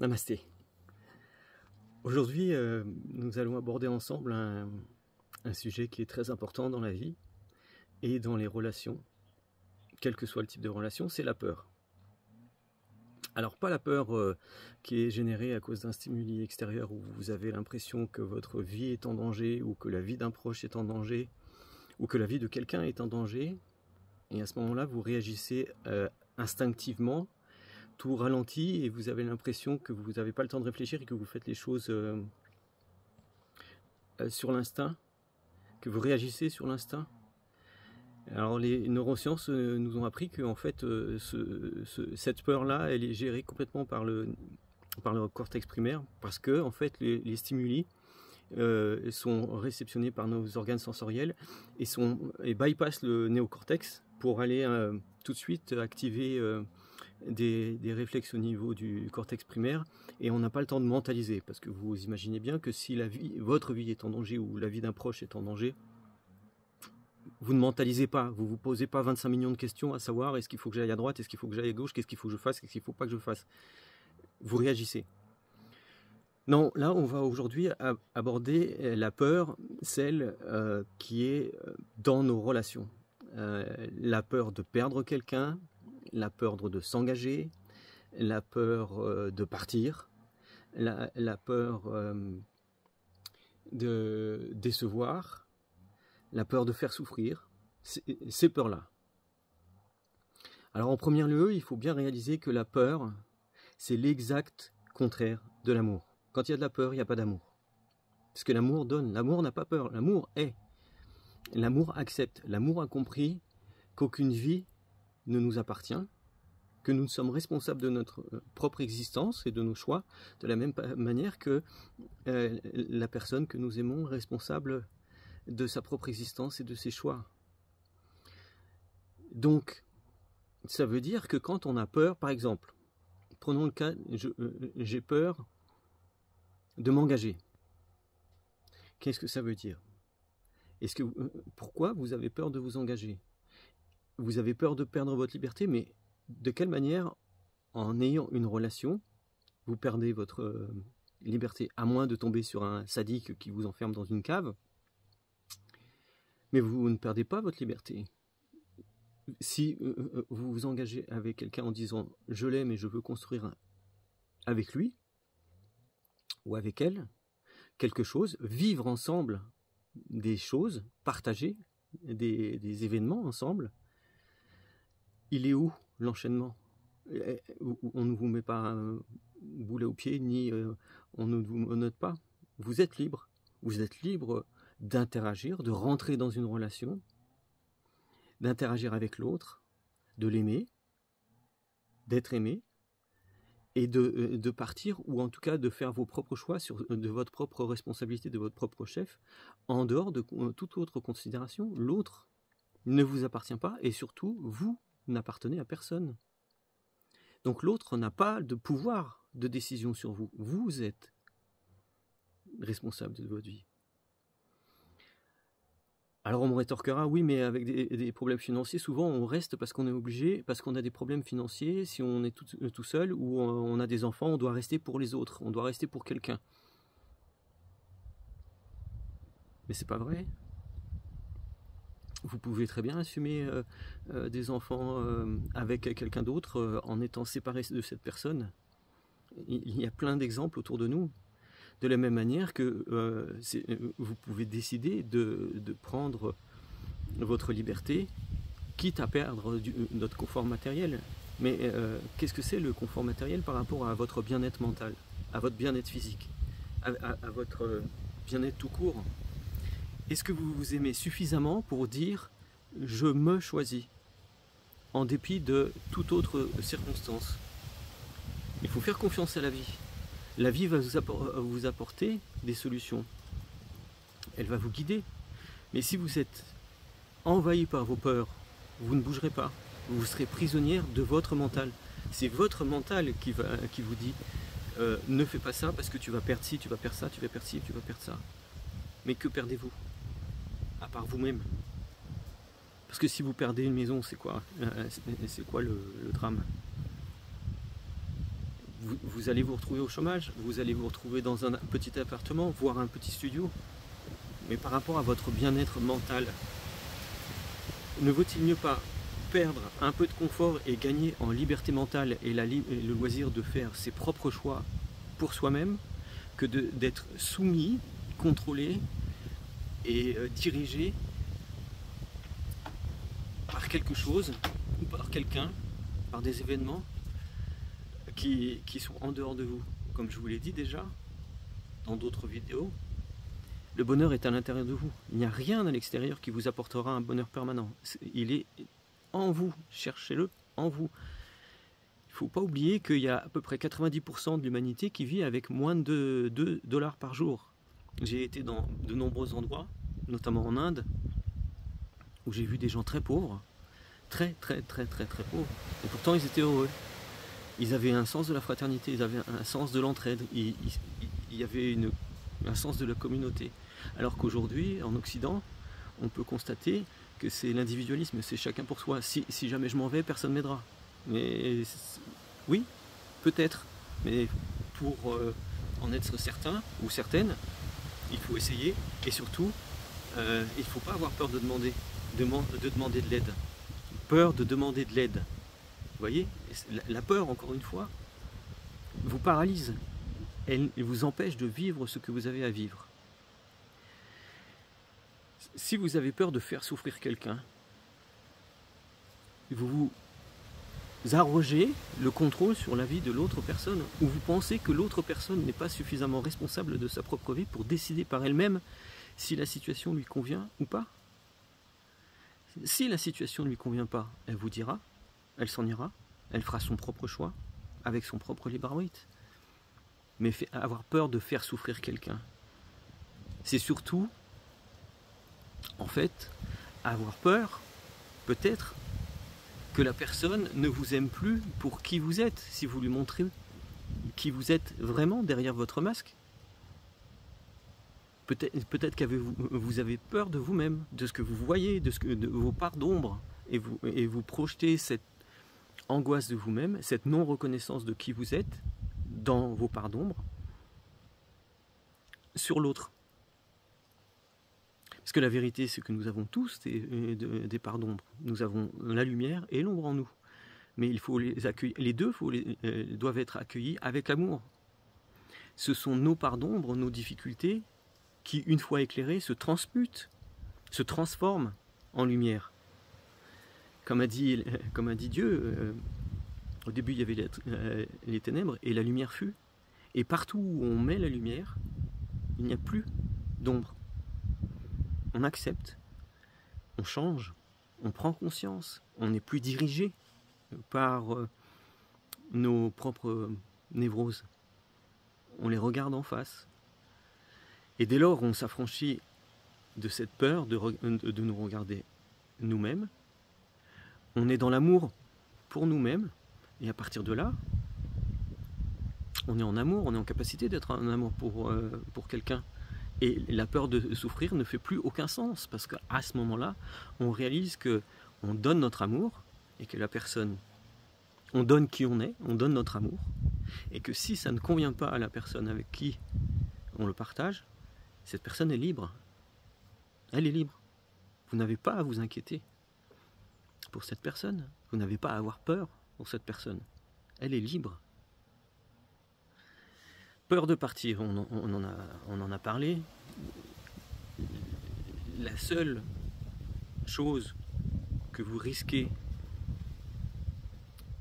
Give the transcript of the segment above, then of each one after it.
Namasté. Aujourd'hui, nous allons aborder ensemble un sujet qui est très important dans la vie et dans les relations, quel que soit le type de relation, c'est la peur. Alors pas la peur qui est générée à cause d'un stimuli extérieur où vous avez l'impression que votre vie est en danger ou que la vie d'un proche est en danger ou que la vie de quelqu'un est en danger, et à ce moment-là vous réagissez instinctivement, tout ralentit et vous avez l'impression que vous n'avez pas le temps de réfléchir et que vous faites les choses sur l'instinct, que vous réagissez sur l'instinct. Alors les neurosciences nous ont appris que en fait cette peur-là, elle est gérée complètement par le cortex primaire, parce que en fait les stimuli sont réceptionnés par nos organes sensoriels et bypassent le néocortex pour aller tout de suite activer des réflexes au niveau du cortex primaire, et on n'a pas le temps de mentaliser, parce que vous imaginez bien que si votre vie est en danger ou la vie d'un proche est en danger, vous ne mentalisez pas, vous ne vous posez pas 25 millions de questions à savoir est-ce qu'il faut que j'aille à droite, est-ce qu'il faut que j'aille à gauche, qu'est-ce qu'il faut que je fasse, qu'est-ce qu'il ne faut pas que je fasse. Vous réagissez. Non, là on va aujourd'hui aborder la peur, celle qui est dans nos relations. La peur de perdre quelqu'un, la peur de s'engager, la peur de partir, la peur de décevoir, la peur de faire souffrir, ces peurs-là. Alors en premier lieu, il faut bien réaliser que la peur, c'est l'exact contraire de l'amour. Quand il y a de la peur, il n'y a pas d'amour. Parce que l'amour donne, l'amour n'a pas peur, l'amour est. L'amour accepte, l'amour a compris qu'aucune vie ne nous appartient, que nous sommes responsables de notre propre existence et de nos choix, de la même manière que la personne que nous aimons est responsable de sa propre existence et de ses choix. Donc, ça veut dire que quand on a peur, par exemple, prenons le cas, j'ai peur de m'engager. Qu'est-ce que ça veut dire? Pourquoi vous avez peur de vous engager? Vous avez peur de perdre votre liberté, mais de quelle manière, en ayant une relation, vous perdez votre liberté? À moins de tomber sur un sadique qui vous enferme dans une cave, mais vous ne perdez pas votre liberté. Si vous vous engagez avec quelqu'un en disant « je l'aime et je veux construire avec lui » ou avec elle quelque chose, vivre ensemble des choses, partager des événements ensemble, il est où l'enchaînement? On ne vous met pas un boulet au pied, ni on ne vous menotte pas. Vous êtes libre. Vous êtes libre d'interagir, de rentrer dans une relation, d'interagir avec l'autre, de l'aimer, d'être aimé, et de partir, ou en tout cas de faire vos propres choix de votre propre responsabilité, de votre propre chef, en dehors de toute autre considération. L'autre ne vous appartient pas, et surtout, vous n'appartenez à personne. Donc l'autre n'a pas de pouvoir de décision sur vous. Vous êtes responsable de votre vie. Alors on me rétorquera, oui, mais avec des problèmes financiers, souvent on reste parce qu'on est obligé, parce qu'on a des problèmes financiers, si on est tout seul, ou on a des enfants, on doit rester pour les autres, on doit rester pour quelqu'un. Mais c'est pas vrai. Vous pouvez très bien assumer des enfants avec quelqu'un d'autre en étant séparé de cette personne. Il y a plein d'exemples autour de nous. De la même manière que vous pouvez décider de prendre votre liberté, quitte à perdre notre confort matériel. Mais qu'est-ce que c'est le confort matériel par rapport à votre bien-être mental, à votre bien-être physique, à votre bien-être tout court? Est-ce que vous vous aimez suffisamment pour dire « je me choisis » en dépit de toute autre circonstance? Il faut faire confiance à la vie. La vie va vous apporter des solutions. Elle va vous guider. Mais si vous êtes envahi par vos peurs, vous ne bougerez pas. Vous serez prisonnière de votre mental. C'est votre mental qui vous dit ne fais pas ça parce que tu vas perdre ci, tu vas perdre ça, tu vas perdre ci, tu vas perdre ça. Mais que perdez-vous? À part vous-même. Parce que si vous perdez une maison, c'est quoi? C'est quoi le drame? vous allez vous retrouver au chômage, vous allez vous retrouver dans un petit appartement, voire un petit studio. Mais par rapport à votre bien-être mental, ne vaut-il mieux pas perdre un peu de confort et gagner en liberté mentale et le loisir de faire ses propres choix pour soi-même que d'être soumis, contrôlé et dirigé par quelque chose ou par quelqu'un, par des événements qui sont en dehors de vous. Comme je vous l'ai dit déjà dans d'autres vidéos, le bonheur est à l'intérieur de vous. Il n'y a rien à l'extérieur qui vous apportera un bonheur permanent. Il est en vous. Cherchez-le en vous. Il ne faut pas oublier qu'il y a à peu près 90% de l'humanité qui vit avec moins de 2 dollars par jour. J'ai été dans de nombreux endroits, notamment en Inde, où j'ai vu des gens très pauvres, très pauvres, et pourtant ils étaient heureux. Ils avaient un sens de la fraternité, ils avaient un sens de l'entraide, il y avait un sens de la communauté. Alors qu'aujourd'hui, en Occident, on peut constater que c'est l'individualisme, c'est chacun pour soi. Si jamais je m'en vais, personne ne m'aidera. Mais oui, peut-être, mais pour en être certain ou certaine, il faut essayer, et surtout, il ne faut pas avoir peur de demander de l'aide. Peur de demander de l'aide. Vous voyez, la peur, encore une fois, vous paralyse. Elle vous empêche de vivre ce que vous avez à vivre. Si vous avez peur de faire souffrir quelqu'un, vous arrogez le contrôle sur la vie de l'autre personne, ou vous pensez que l'autre personne n'est pas suffisamment responsable de sa propre vie pour décider par elle-même si la situation lui convient ou pas. Si la situation ne lui convient pas, elle vous dira, elle s'en ira, elle fera son propre choix, avec son propre libre arbitre. Mais avoir peur de faire souffrir quelqu'un, c'est surtout, en fait, avoir peur, peut-être, que la personne ne vous aime plus pour qui vous êtes, si vous lui montrez qui vous êtes vraiment derrière votre masque. Peut-être que vous avez peur de vous-même, de ce que vous voyez, de vos parts d'ombre, et vous projetez cette angoisse de vous-même, cette non-reconnaissance de qui vous êtes, dans vos parts d'ombre, sur l'autre. Parce que la vérité, c'est que nous avons tous des parts d'ombre. Nous avons la lumière et l'ombre en nous. Mais il faut les accueillir. Les deux doivent être accueillis avec amour. Ce sont nos parts d'ombre, nos difficultés, qui, une fois éclairées, se transmutent, se transforment en lumière. Comme a dit Dieu, au début il y avait les ténèbres et la lumière fut. Et partout où on met la lumière, il n'y a plus d'ombre. On accepte, on change, on prend conscience, on n'est plus dirigé par nos propres névroses. On les regarde en face. Et dès lors, on s'affranchit de cette peur de nous regarder nous-mêmes. On est dans l'amour pour nous-mêmes. Et à partir de là, on est en amour, on est en capacité d'être en amour pour quelqu'un. Et la peur de souffrir ne fait plus aucun sens, parce qu'à ce moment-là, on réalise qu'on donne notre amour, et que la personne, on donne qui on est, on donne notre amour, et que si ça ne convient pas à la personne avec qui on le partage, cette personne est libre. Elle est libre. Vous n'avez pas à vous inquiéter pour cette personne, vous n'avez pas à avoir peur pour cette personne. Elle est libre. Peur de partir, on en a parlé. La seule chose que vous risquez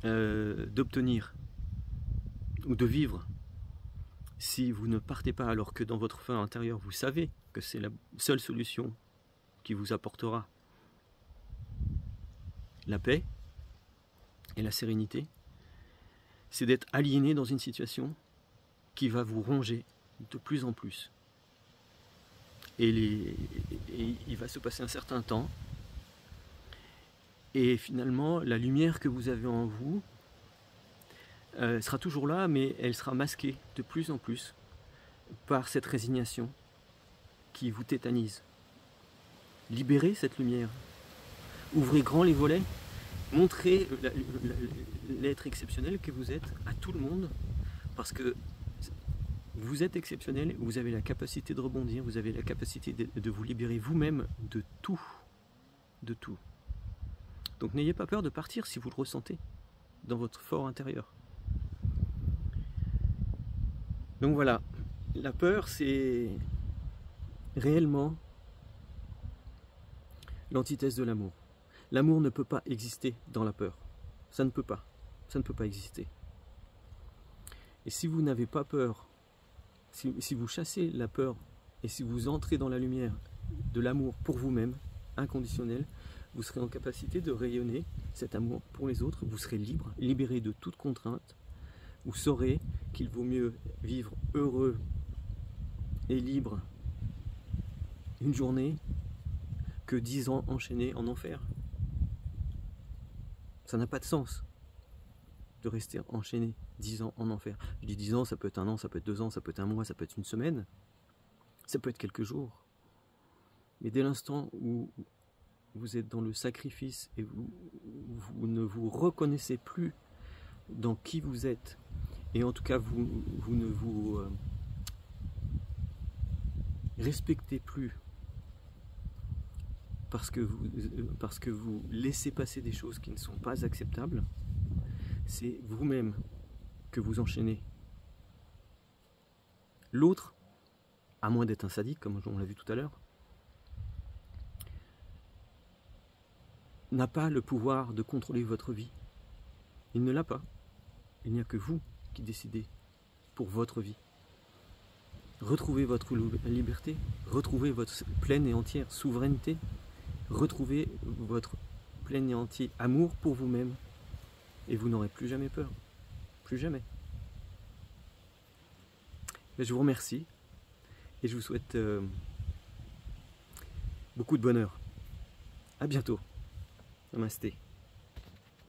d'obtenir ou de vivre si vous ne partez pas alors que dans votre fin intérieure vous savez que c'est la seule solution qui vous apportera la paix et la sérénité, c'est d'être aliéné dans une situation qui va vous ronger de plus en plus. Et il va se passer un certain temps, et finalement la lumière que vous avez en vous sera toujours là, mais elle sera masquée de plus en plus par cette résignation qui vous tétanise. Libérez cette lumière, ouvrez grand les volets, montrez l'être exceptionnel que vous êtes à tout le monde, Parce que vous êtes exceptionnel, vous avez la capacité de rebondir, vous avez la capacité de vous libérer vous-même de tout. De tout. Donc n'ayez pas peur de partir si vous le ressentez dans votre fort intérieur. Donc voilà, la peur c'est réellement l'antithèse de l'amour. L'amour ne peut pas exister dans la peur. Ça ne peut pas. Ça ne peut pas exister. Et si vous n'avez pas peur, si vous chassez la peur et si vous entrez dans la lumière de l'amour pour vous-même, inconditionnel, vous serez en capacité de rayonner cet amour pour les autres, vous serez libre, libéré de toute contrainte, vous saurez qu'il vaut mieux vivre heureux et libre une journée que 10 ans enchaînés en enfer. Ça n'a pas de sens de rester enchaîné 10 ans en enfer. Je dis 10 ans, ça peut être 1 an, ça peut être 2 ans, ça peut être 1 mois, ça peut être 1 semaine, ça peut être quelques jours. Mais dès l'instant où vous êtes dans le sacrifice et vous ne vous reconnaissez plus dans qui vous êtes, et en tout cas vous ne vous respectez plus parce que vous laissez passer des choses qui ne sont pas acceptables, c'est vous-même que vous enchaînez. L'autre, à moins d'être un sadique, comme on l'a vu tout à l'heure, n'a pas le pouvoir de contrôler votre vie. Il ne l'a pas. Il n'y a que vous qui décidez pour votre vie. Retrouvez votre liberté, retrouvez votre pleine et entière souveraineté, retrouvez votre plein et entier amour pour vous-même et vous n'aurez plus jamais peur. Plus jamais. Mais je vous remercie et je vous souhaite beaucoup de bonheur. À bientôt. Namasté.